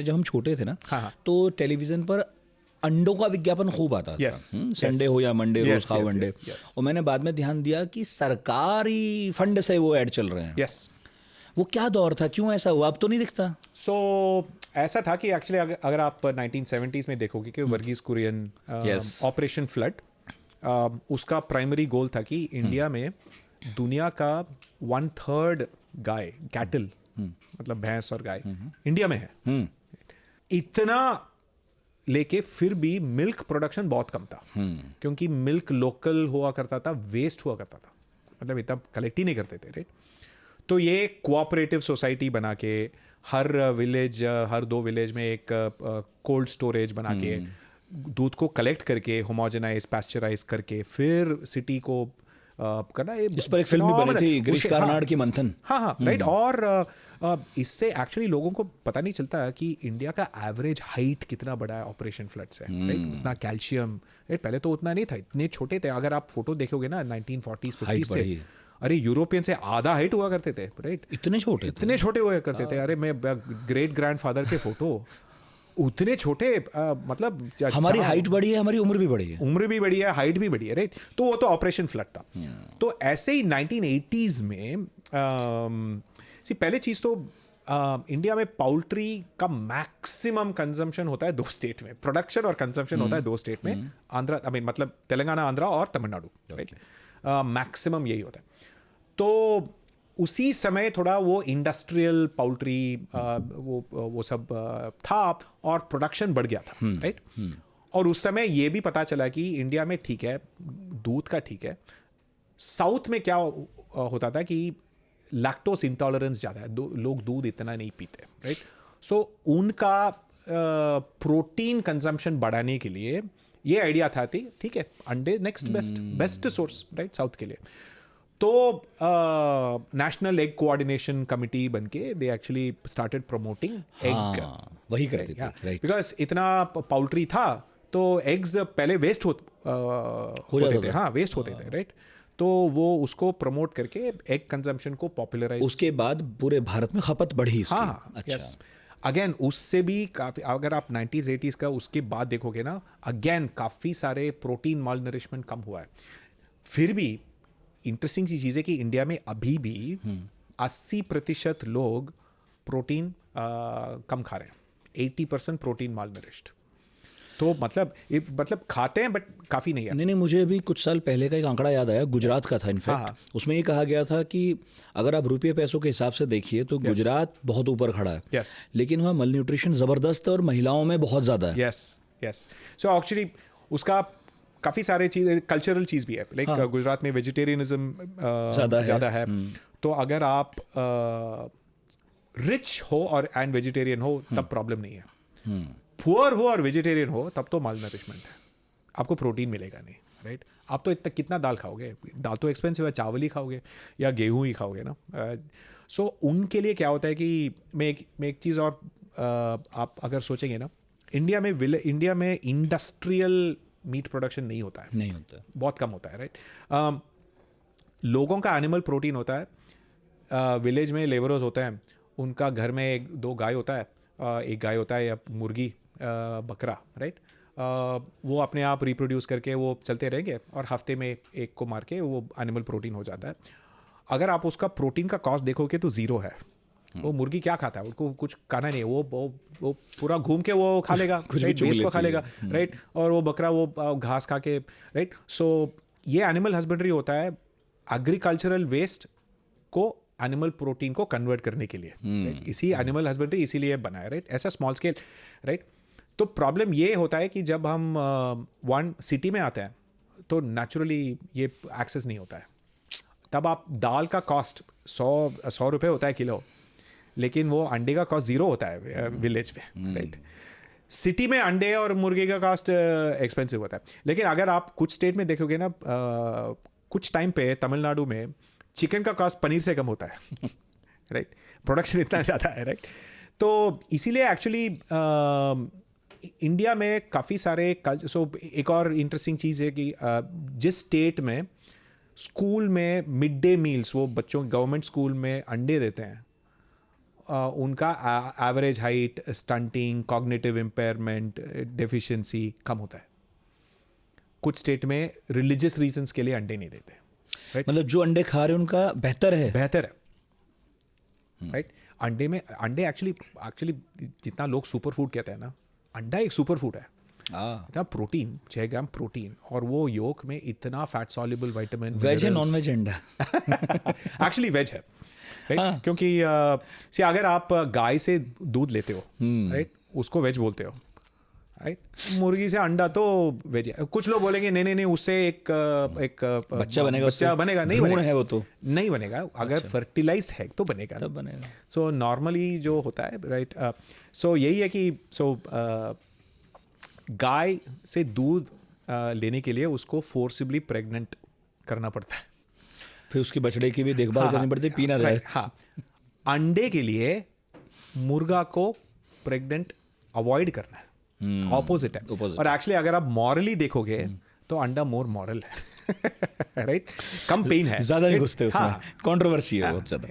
जब हम छोटे थे ना, हाँ. तो टेलीविज़न पर अंडों का विज्ञापन खूब आता था। संडे हो या मंडे, रोज खाओ अंडे। और मैंने बाद में ध्यान दिया कि सरकारी फंड से वो ऐड चल रहे हैं। वो क्या दौर था, क्यों ऐसा हुआ, अब तो नहीं दिखता? ऐसा था कि एक्चुअली अगर आप 1970s में देखोगे कि वर्गीस कुरियन ऑपरेशन फ्लड, उसका प्राइमरी गोल था कि इंडिया में दुनिया का 1/3 गाय, कैटल, मतलब भैंस और गाय इंडिया में है। इतना लेके फिर भी मिल्क प्रोडक्शन बहुत कम था, क्योंकि मिल्क लोकल हुआ करता था, वेस्ट हुआ करता था, मतलब इतना कलेक्ट ही नहीं करते थे, राइट। तो ये कोऑपरेटिव सोसाइटी बना के हर विलेज, हर 2 विलेज में एक कोल्ड स्टोरेज बना के दूध को कलेक्ट करके होमोजेनाइज, पैस्चराइज करके फिर सिटी को करना। इस पर एक फिल्म भी बनी थी, गिरीश कार्नाड की मंथन। हाँ, राइट। और इससे एक्चुअली लोगों को पता नहीं चलता कि इंडिया का एवरेज हाइट कितना बड़ा है ऑपरेशन फ्लड से, राइट। उतना कैल्शियम, राइट, पहले तो उतना नहीं था, इतने छोटे थे। अगर आप फोटो देखोगे ना 1940s 50s से, अरे यूरोपियन से आधा हाइट हुआ करते थे, राइट। इतने छोटे हुआ करते थे। अरे मैं ग्रेट ग्रैंडफादर के फोटो उतने छोटे, मतलब हमारी हाइट बढ़ी है, हमारी उम्र भी बढ़ी है, हाइट भी बढ़ी है, राइट। तो वो तो ऑपरेशन फ्लड था। तो ऐसे ही 1980s में पहले चीज तो इंडिया में पाउल्ट्री का मैक्सिमम कंजम्पशन होता है 2 स्टेट में, प्रोडक्शन और कंजम्पशन होता है 2 स्टेट में, आंध्रा, मतलब तेलंगाना, आंध्रा और तमिलनाडु, राइट। मैक्सिमम यही होता है। तो उसी समय थोड़ा वो इंडस्ट्रियल पाउल्ट्री वो सब था और प्रोडक्शन बढ़ गया था, राइट। और उस समय ये भी पता चला कि इंडिया में ठीक है, दूध का ठीक है, साउथ में क्या होता था कि लैक्टोस इंटॉलरेंस ज़्यादा है, लोग दूध इतना नहीं पीते, राइट। सो उनका प्रोटीन कंजम्पशन बढ़ाने के लिए ये आइडिया था, ठीक है, अंडे next best source, right, south के लिए। तो नेशनल एग कोऑर्डिनेशन कमिटी बनके they actually started promoting egg, वही करते थे, राइट। बिकॉज इतना पाउल्ट्री था तो एग्स पहले वेस्ट होते थे, हाँ, वेस्ट होते थे, राइट। तो वो उसको प्रमोट करके एग कंजम्पशन को पॉपुलराइज, उसके बाद पूरे भारत में खपत बढ़ी इसकी। हाँ, अच्छा। अगेन उससे भी काफ़ी, अगर आप 90s 80s का उसके बाद देखोगे ना, अगेन काफ़ी सारे प्रोटीन माल नरिशमेंट कम हुआ है। फिर भी इंटरेस्टिंग चीज़ है कि इंडिया में अभी भी 80% लोग प्रोटीन कम खा रहे हैं, 80% प्रोटीन माल नरिश्ड। तो मतलब खाते हैं बट काफ़ी नहीं है। नहीं, मुझे अभी कुछ साल पहले का एक आंकड़ा याद आया, गुजरात का था इनफैक्ट। उसमें ये कहा गया था कि अगर आप रुपये पैसों के हिसाब से देखिए तो गुजरात बहुत ऊपर खड़ा है, लेकिन वहाँ मल न्यूट्रिशन ज़बरदस्त है और महिलाओं में बहुत ज़्यादा है। यस। सो एक्चुअली उसका काफ़ी सारे चीज़, कल्चरल चीज़ भी है, लाइक गुजरात में वेजिटेरियनिज्म ज़्यादा है। तो अगर आप रिच हो और एंड वेजिटेरियन हो तब प्रॉब्लम नहीं है। पुअर हो और वेजिटेरियन हो तब तो माल नरिशमेंट है, आपको प्रोटीन मिलेगा नहीं, राइट। आप तो इतना कितना दाल खाओगे, दाल तो एक्सपेंसिव है, चावल ही खाओगे या गेहूँ ही खाओगे ना। सो उनके लिए क्या होता है कि मैं एक चीज़ और, आप अगर सोचेंगे ना, इंडिया में इंडस्ट्रियल मीट प्रोडक्शन नहीं होता, बहुत कम होता है, राइट। लोगों का एनिमल प्रोटीन होता है, विलेज में लेबरर्स होते हैं, उनका घर में 1-2 गाय होता है, एक गाय होता है या मुर्गी, बकरा, राइट। वो अपने आप रिप्रोड्यूस करके वो चलते रहेंगे और हफ्ते में एक को मार के वो एनिमल प्रोटीन हो जाता है। अगर आप उसका प्रोटीन का कॉस्ट देखोगे तो 0 है। वो मुर्गी क्या खाता है, उनको कुछ खाना नहीं है, वो पूरा घूम के वो खा लेगा, वेस्ट को खा लेगा, राइट। और वो बकरा वो घास खा के, राइट। सो ये एनिमल हस्बेंड्री होता है, एग्रीकल्चरल वेस्ट को एनिमल प्रोटीन को कन्वर्ट करने के लिए, इसी एनिमल हस्बेंड्री इसीलिए बना है, राइट, ऐसा स्मॉल स्केल, राइट। तो प्रॉब्लम ये होता है कि जब हम वन सिटी में आते हैं तो नेचुरली ये एक्सेस नहीं होता है। तब आप दाल का कॉस्ट 100 रुपये होता है किलो, लेकिन वो अंडे का कॉस्ट 0 होता है विलेज में, राइट। सिटी में अंडे और मुर्गे का कॉस्ट एक्सपेंसिव होता है। लेकिन अगर आप कुछ स्टेट में देखोगे ना, कुछ टाइम पे तमिलनाडु में चिकन का कॉस्ट पनीर से कम होता है, राइट। प्रोडक्शन इतना ज़्यादा है, राइट। तो इसीलिए एक्चुअली इंडिया में काफ़ी सारे एक और इंटरेस्टिंग चीज़ है कि जिस स्टेट में स्कूल में मिड डे मील्स, वो बच्चों गवर्नमेंट स्कूल में अंडे देते हैं, उनका average height, stunting, cognitive impairment, deficiency कम होता है। कुछ स्टेट में रिलीजियस रीजंस के लिए अंडे नहीं देते, राइट? मतलब जो अंडे खा रहे हैं उनका बेहतर है, राइट? अंडे एक्चुअली जितना लोग सुपर फूड कहते हैं ना, अंडा एक सुपर फूड है। इतना प्रोटीन, 6 ग्राम प्रोटीन, और वो योक में इतना फैट सॉल्युबल विटामिन। वेज है नॉन वेज अंडा? एक्चुअली वेज है, राइट? क्योंकि अगर आप गाय से दूध लेते हो, राइट, उसको वेज बोलते हो, राइट? मुर्गी से अंडा तो वेज है। कुछ लोग बोलेंगे नहीं नहीं नहीं, उससे एक बच्चा बनेगा, नहीं भ्रूण है वो तो नहीं बनेगा। अगर फर्टिलाइज है तो बनेगा, तब बनेगा। सो नॉर्मली जो होता है, राइट, सो यही है कि गाय से दूध लेने के लिए उसको फोर्सिबली प्रेग्नेंट करना पड़ता है, फिर उसके बछड़े की भी देखभाल करनी पड़ती है, पीना जाए। हाँ, अंडे के लिए मुर्गा को प्रेग्नेंट अवॉइड करना है, ऑपोजिट है। और एक्चुअली अगर आप मॉरली देखोगे तो अंडा मोर मॉरल है, राइट? कम पेन है, ज्यादा नहीं घुसते उसमें, हाँ, कंट्रोवर्सी है बहुत ज्यादा।